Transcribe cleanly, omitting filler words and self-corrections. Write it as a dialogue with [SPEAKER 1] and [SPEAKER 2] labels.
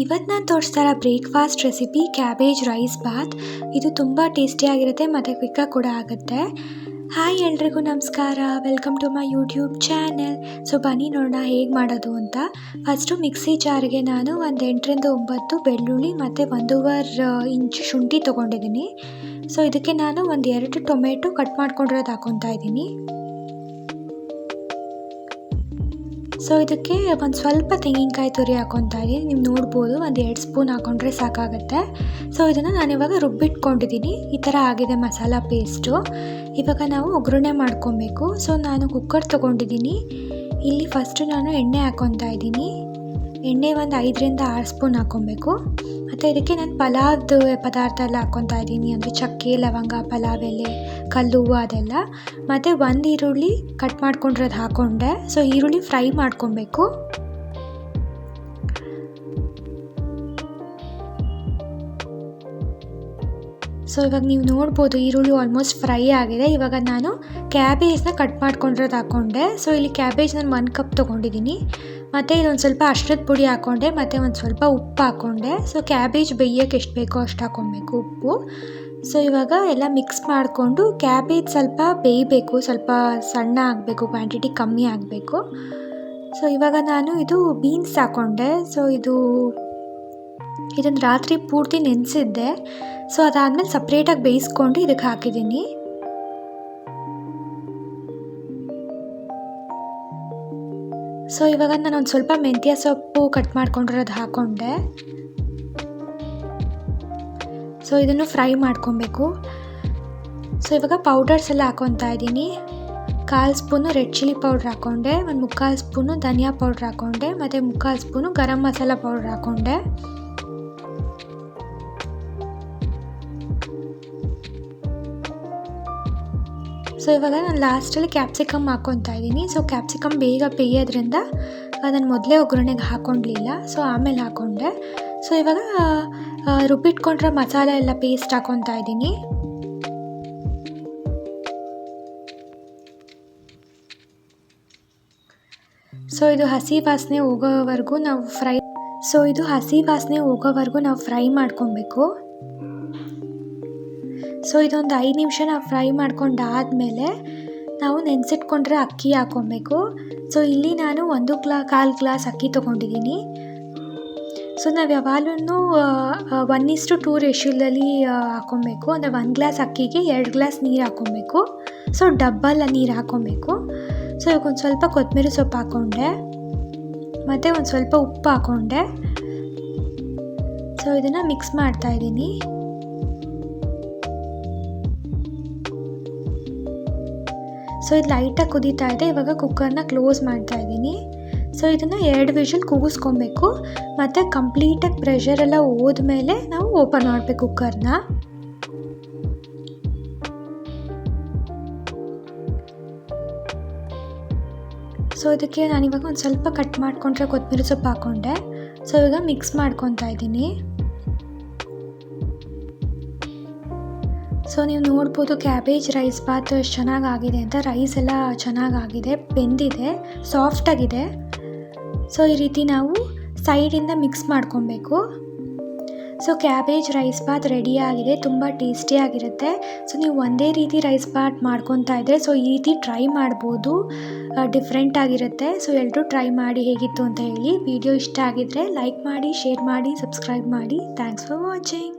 [SPEAKER 1] ಇವತ್ತು ನಾನು ತೋರಿಸ್ತಾ ಇರೋ breakfast recipe cabbage rice bath. ಇದು ತುಂಬ ಟೇಸ್ಟಿಯಾಗಿರುತ್ತೆ ಮತ್ತು ಕ್ವಿಕ್ಕಾಗಿ ಕೂಡ ಆಗುತ್ತೆ. ಹಾಯ್ ಎಲ್ರಿಗೂ ನಮಸ್ಕಾರ, welcome to my YouTube channel. So ಬನ್ನಿ ನೋಡೋಣ ಹೇಗೆ ಮಾಡೋದು ಅಂತ. ಫಸ್ಟು ಮಿಕ್ಸಿ ಜಾರ್ಗೆ ನಾನು ಒಂದು 8ರಿಂದ 9 ಬೆಳ್ಳುಳ್ಳಿ ಮತ್ತು 1.5 ಇಂಚ್ ಶುಂಠಿ ತೊಗೊಂಡಿದ್ದೀನಿ. ಸೊ ಇದಕ್ಕೆ ನಾನು ಒಂದು 2 ಟೊಮೆಟೊ ಕಟ್ ಮಾಡ್ಕೊಂಡಿರೋದು ಹಾಕ್ಕೊತಾ ಇದ್ದೀನಿ. ಸೊ ಇದಕ್ಕೆ ಒಂದು ಸ್ವಲ್ಪ ತೆಂಗಿನಕಾಯಿ ತುರಿ ಹಾಕ್ಕೊತಾ ಇದ್ದೀನಿ. ನೀವು ನೋಡ್ಬೋದು, ಒಂದು 2 ಸ್ಪೂನ್ ಹಾಕ್ಕೊಂಡ್ರೆ ಸಾಕಾಗುತ್ತೆ. ಸೊ ಇದನ್ನು ನಾನಿವಾಗ ರುಬ್ಬಿಟ್ಕೊಂಡಿದ್ದೀನಿ. ಈ ಥರ ಆಗಿದೆ ಮಸಾಲ ಪೇಸ್ಟು. ಇವಾಗ ನಾವು ಒಗ್ಗರಣೆ ಮಾಡ್ಕೊಬೇಕು. ಸೊ ನಾನು ಕುಕ್ಕರ್ ತೊಗೊಂಡಿದ್ದೀನಿ. ಇಲ್ಲಿ ಫಸ್ಟು ನಾನು ಎಣ್ಣೆ ಹಾಕ್ಕೊತಾ ಇದ್ದೀನಿ. ಎಣ್ಣೆ ಒಂದು 5ರಿಂದ 6 ಸ್ಪೂನ್ ಹಾಕ್ಕೊಬೇಕು. ಮತ್ತು ಇದಕ್ಕೆ ನಾನು ಪಲಾವ್ದು ಪದಾರ್ಥ ಎಲ್ಲ ಹಾಕ್ಕೊತಾ ಇದ್ದೀನಿ, ಅಂದರೆ ಚಕ್ಕೆ, ಲವಂಗ, ಪಲಾವ್ ಎಲೆ, ಕಲ್ಲು ಹೂವು ಅದೆಲ್ಲ. ಮತ್ತು 1 ಈರುಳ್ಳಿ ಕಟ್ ಮಾಡ್ಕೊಂಡಿರೋದು ಹಾಕ್ಕೊಂಡೆ. ಸೊ ಈರುಳ್ಳಿ ಫ್ರೈ ಮಾಡ್ಕೊಬೇಕು. ಸೊ ಇವಾಗ ನೀವು ನೋಡ್ಬೋದು, ಈರುಳ್ಳಿ ಆಲ್ಮೋಸ್ಟ್ ಫ್ರೈ ಆಗಿದೆ. ಇವಾಗ ನಾನು ಕ್ಯಾಬೇಜ್ನ ಕಟ್ ಮಾಡ್ಕೊಂಡಿರೋದು ಹಾಕ್ಕೊಂಡೆ. ಸೊ ಇಲ್ಲಿ ಕ್ಯಾಬೇಜ್ ನಾನು 1 ಕಪ್ ತೊಗೊಂಡಿದ್ದೀನಿ. ಮತ್ತು ಇದೊಂದು ಸ್ವಲ್ಪ ಅರ್ಶಿಣದ ಪುಡಿ ಹಾಕ್ಕೊಂಡೆ, ಮತ್ತು ಒಂದು ಸ್ವಲ್ಪ ಉಪ್ಪು ಹಾಕ್ಕೊಂಡೆ. ಸೊ ಕ್ಯಾಬೇಜ್ ಬೇಯೋಕ್ಕೆ ಎಷ್ಟು ಬೇಕೋ ಅಷ್ಟು ಹಾಕ್ಕೊಬೇಕು ಉಪ್ಪು. ಸೊ ಇವಾಗ ಎಲ್ಲ ಮಿಕ್ಸ್ ಮಾಡಿಕೊಂಡು, ಕ್ಯಾಬೇಜ್ ಸ್ವಲ್ಪ ಬೇಯಬೇಕು, ಸ್ವಲ್ಪ ಸಣ್ಣ ಆಗಬೇಕು, ಕ್ವಾಂಟಿಟಿ ಕಮ್ಮಿ ಆಗಬೇಕು. ಸೊ ಇವಾಗ ನಾನು ಇದು ಬೀನ್ಸ್ ಹಾಕ್ಕೊಂಡೆ. ಸೊ ಇದನ್ನು ರಾತ್ರಿ ಪೂರ್ತಿ ನೆನೆಸಿದ್ದೆ. ಸೊ ಅದಾದಮೇಲೆ ಸಪ್ರೇಟಾಗಿ ಬೇಯಿಸ್ಕೊಂಡು ಇದಕ್ಕೆ ಹಾಕಿದ್ದೀನಿ. ಸೊ ಇವಾಗ ನಾನು ಒಂದು ಸ್ವಲ್ಪ ಮೆಂತ್ಯ ಸೊಪ್ಪು ಕಟ್ ಮಾಡ್ಕೊಂಡಿರೋದು ಹಾಕ್ಕೊಂಡೆ. ಸೊ ಇದನ್ನು ಫ್ರೈ ಮಾಡ್ಕೊಬೇಕು. ಸೊ ಇವಾಗ ಪೌಡರ್ಸ್ ಎಲ್ಲ ಹಾಕ್ಕೊತಾ ಇದ್ದೀನಿ. 1/4 ಸ್ಪೂನು ರೆಡ್ ಚಿಲ್ಲಿ ಪೌಡ್ರ್ ಹಾಕ್ಕೊಂಡೆ, ಒಂದು 3/4 ಸ್ಪೂನು ಧನಿಯಾ ಪೌಡ್ರ್ ಹಾಕ್ಕೊಂಡೆ, ಮತ್ತು 3/4 spoon garam masala powder ಹಾಕ್ಕೊಂಡೆ. So ಇವಾಗ ನಾನು ಲಾಸ್ಟಲ್ಲಿ ಕ್ಯಾಪ್ಸಿಕಮ್ ಹಾಕ್ಕೊತಾ ಇದ್ದೀನಿ. ಸೊ ಕ್ಯಾಪ್ಸಿಕಮ್ ಬೇಗ ಬೇಯೋದ್ರಿಂದ ಅದನ್ನು ಮೊದಲೇ ಒಗ್ಗರಣೆಗೆ ಹಾಕ್ಕೊಂಡಿಲ್ಲ, ಸೊ ಆಮೇಲೆ ಹಾಕ್ಕೊಂಡೆ. ಸೊ ಇವಾಗ ರುಬ್ಬಿಟ್ಕೊಂಡ್ರೆ ಮಸಾಲೆ ಎಲ್ಲ ಪೇಸ್ಟ್ ಹಾಕ್ಕೊತಾ ಇದ್ದೀನಿ. ಸೊ ಇದು ಹಸಿ ವಾಸನೆ ಹೋಗೋವರೆಗೂ ನಾವು ಫ್ರೈ ಮಾಡ್ಕೊಬೇಕು. ಸೊ ಇದೊಂದು 5 ನಿಮಿಷ ನಾವು ಫ್ರೈ ಮಾಡ್ಕೊಂಡಾದಮೇಲೆ ನಾವು ನೆನೆಸಿಟ್ಕೊಂಡ್ರೆ ಅಕ್ಕಿ ಹಾಕ್ಕೊಬೇಕು. ಸೊ ಇಲ್ಲಿ ನಾನು 1/4 ಗ್ಲಾಸ್ ಅಕ್ಕಿ ತೊಗೊಂಡಿದ್ದೀನಿ. ಸೊ ನಾವು ಯಾವಾಗಲೂ 1:2 ರೇಷ್ಯೋದಲ್ಲಿ ಹಾಕ್ಕೊಬೇಕು. ಅಂದರೆ 1 ಗ್ಲಾಸ್ ಅಕ್ಕಿಗೆ 2 ಗ್ಲಾಸ್ ನೀರು ಹಾಕ್ಕೊಬೇಕು. ಸೊ ಡಬ್ಬಲ್ ನೀರು ಹಾಕ್ಕೊಬೇಕು. ಸೊ ಇವಾಗ ಒಂದು ಸ್ವಲ್ಪ ಕೊತ್ತಂಬರಿ ಸೊಪ್ಪು ಹಾಕ್ಕೊಂಡೆ, ಮತ್ತು ಒಂದು ಸ್ವಲ್ಪ ಉಪ್ಪು ಹಾಕ್ಕೊಂಡೆ. ಸೊ ಇದನ್ನು ಮಿಕ್ಸ್ ಮಾಡ್ತಾಯಿದ್ದೀನಿ. ಸೊ ಇದು ಲೈಟಾಗಿ ಕುದೀತಾ ಇದೆ. ಇವಾಗ ಕುಕ್ಕರ್ನ ಕ್ಲೋಸ್ ಮಾಡ್ತಾ ಇದ್ದೀನಿ. ಸೊ ಇದನ್ನು 2 ವಿಷಲ್ ಕೂಗಿಸ್ಕೊಬೇಕು. ಮತ್ತು ಕಂಪ್ಲೀಟಾಗಿ ಪ್ರೆಷರ್ ಎಲ್ಲ ಹೋದ್ಮೇಲೆ ನಾವು ಓಪನ್ ಮಾಡಬೇಕು ಕುಕ್ಕರ್ನ. ಸೊ ಇದಕ್ಕೆ ನಾನಿವಾಗ ಒಂದು ಸ್ವಲ್ಪ ಕಟ್ ಮಾಡ್ಕೊಂಡ್ರೆ ಕೊತ್ತಂಬರಿ ಸೊಪ್ಪು ಹಾಕ್ಕೊಂಡೆ. ಸೊ ಇವಾಗ ಮಿಕ್ಸ್ ಮಾಡ್ಕೊತಾ ಇದ್ದೀನಿ. ಸೊ ನೀವು ನೋಡ್ಬೋದು, ಕ್ಯಾಬೇಜ್ ರೈಸ್ ಬಾತ್ ಎಷ್ಟು ಚೆನ್ನಾಗಾಗಿದೆ ಅಂತ. ರೈಸ್ ಎಲ್ಲ ಚೆನ್ನಾಗಾಗಿದೆ, ಬೆಂದಿದೆ, ಸಾಫ್ಟಾಗಿದೆ. ಸೊ ಈ ರೀತಿ ನಾವು ಸೈಡಿಂದ ಮಿಕ್ಸ್ ಮಾಡ್ಕೊಬೇಕು. ಸೊ ಕ್ಯಾಬೇಜ್ ರೈಸ್ ಬಾತ್ ರೆಡಿಯಾಗಿದೆ. ತುಂಬ ಟೇಸ್ಟಿಯಾಗಿರುತ್ತೆ. ಸೊ ನೀವು ಒಂದೇ ರೀತಿ ರೈಸ್ ಬಾತ್ ಮಾಡ್ಕೊತಾ ಇದ್ದರೆ ಸೊ ಈ ರೀತಿ ಟ್ರೈ ಮಾಡ್ಬೋದು, ಡಿಫ್ರೆಂಟಾಗಿರುತ್ತೆ. ಸೊ ಎಲ್ಲರೂ ಟ್ರೈ ಮಾಡಿ ಹೇಗಿತ್ತು ಅಂತ ಹೇಳಿ. ವಿಡಿಯೋ ಇಷ್ಟ ಆಗಿದ್ದರೆ ಲೈಕ್ ಮಾಡಿ, ಶೇರ್ ಮಾಡಿ, ಸಬ್ಸ್ಕ್ರೈಬ್ ಮಾಡಿ. Thanks for watching.